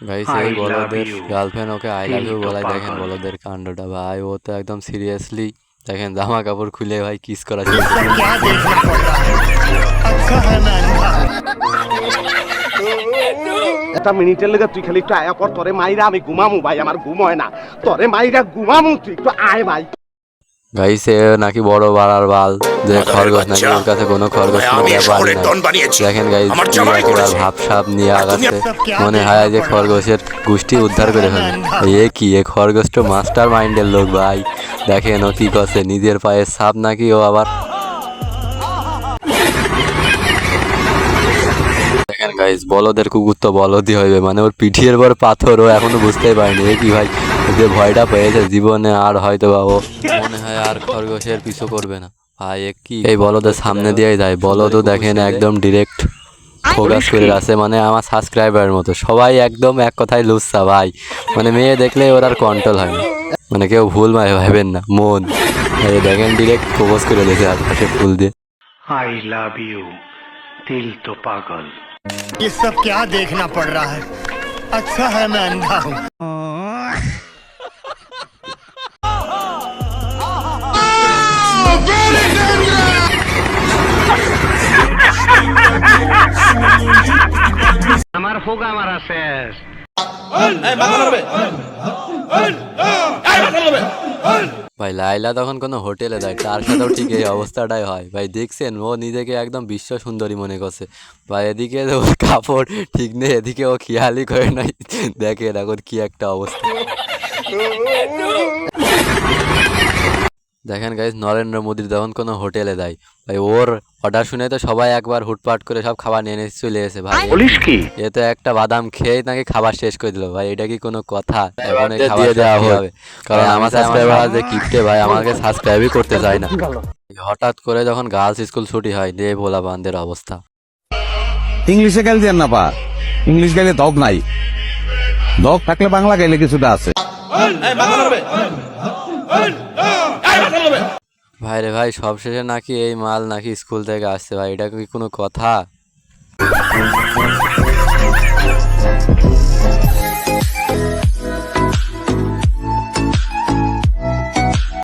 Guys এই বলদের girlfriend okay I love you বলাই, দেখেন বলদের কাণ্ডটা ভাই। ও তো একদম সিরিয়াসলি দেখেন জামা কাপড় খুলে ভাই কিস করা শুরু सब করে। क्या देखना पड़ रहा है। अच्छा है मैं अंधा हूं। একটা মিনিটের লেগে তুই খালি একটু আয়া পর, তোরে মাইরা আমি ঘুমামু ভাই, আমার ঘুম হয় না, তোরে মাইরা ঘুমামু, তুই একটু আয় ভাই। গাইস এ নাকি বড় বাড়ার বাল, যে খরগোশ নাকি ওর কাছে কোনো খরগোশ কোনো ব্যাপারই নাই। দেখেন গাইস একেবারে ভাব সাপ নিয়ে আগাচ্ছে, মনে হয় যে খরগোশের গোষ্ঠী উদ্ধার করে ফেলবে। এ কি এ খরগোশ তো মাস্টার মাইন্ডের লোক ভাই। দেখেন ও কি করছে, নিজের পায়ে সাপ নাকি ও আবার। দেখেন গাইস বলদের কুকুর তো বলদই হইবে, মানে ওর পিঠের পর পাথর, ও এখনো বুঝতেই পারেনি এ কি ভাই। যে ভয়টা পেয়েছে জীবনে আর হয়তো বা ও মনে হয় আর খরগোশের পিছু করবে না ভাই। এ কি এই বলদের সামনে দিয়েই যায়, বলদও দেখেন একদম ডিরেক্ট ফোকাস করে আছে, মানে আমার সাবস্ক্রাইবারের মতো সবাই একদম এক কথায় লুচ্ছা ভাই। মানে মেয়ে দেখলে ওর আর কন্ট্রোল হয় না, মানে কেউ ভুল ভাবেন না মন। এই দেখেন ডিরেক্ট ফোকাস করে দিয়েছে আশপাশে ফুল দিয়ে। आई लव यू दिल तो पागल। ये सब क्या देखना पड़ रहा है। अच्छा है मैं अंधा हूं। আমার হোগা মারা শেষ। ভাই লাইলা তখন কোনো হোটেলে যায়, তার সাথেও ঠিক এই অবস্থাটাই হয় ভাই। দেখছেন ও নিজেকে একদম বিশ্ব সুন্দরী মনে করছে ভাই। এদিকে ওর কাপড় ঠিক নেই, এদিকে ও খেয়ালই করে নাই। দেখেন এখন কি একটা অবস্থা। দেখেন গাইস নরেন্দ্র মোদীর যখন কোনো হোটেলে যায় ভাই, ওর অর্ডার শুনে তো সবাই একবার হুটপাট করে সব খাবার নিয়ে নিয়ে চলে এসে ভাই। পুলিশ কি এ তো একটা বাদাম খেয়ে নাকি খাবার শেষ করে দিল ভাই। এটা কি কোনো কথা? এখন এই খাবার দেওয়া হবে, কারণ আমার সাবস্ক্রাইবার যে কিপটে ভাই, আমাকে সাবস্ক্রাইবই করতে চায় না। হঠাৎ করে যখন গার্লস স্কুল ছুটি হয়, দিয়ে ভোলা বান্ধের অবস্থা। ইংলিশে গাইলে দেন না পা, ইংলিশ গাইলে দগ নাই, দগ থাকলে বাংলা গাইলে কিছুটা আছে। ভাই রে ভাই সবশেষে নাকি এই মাল নাকি স্কুল থেকে আসছে ভাই, এটা কি কোনো কথা?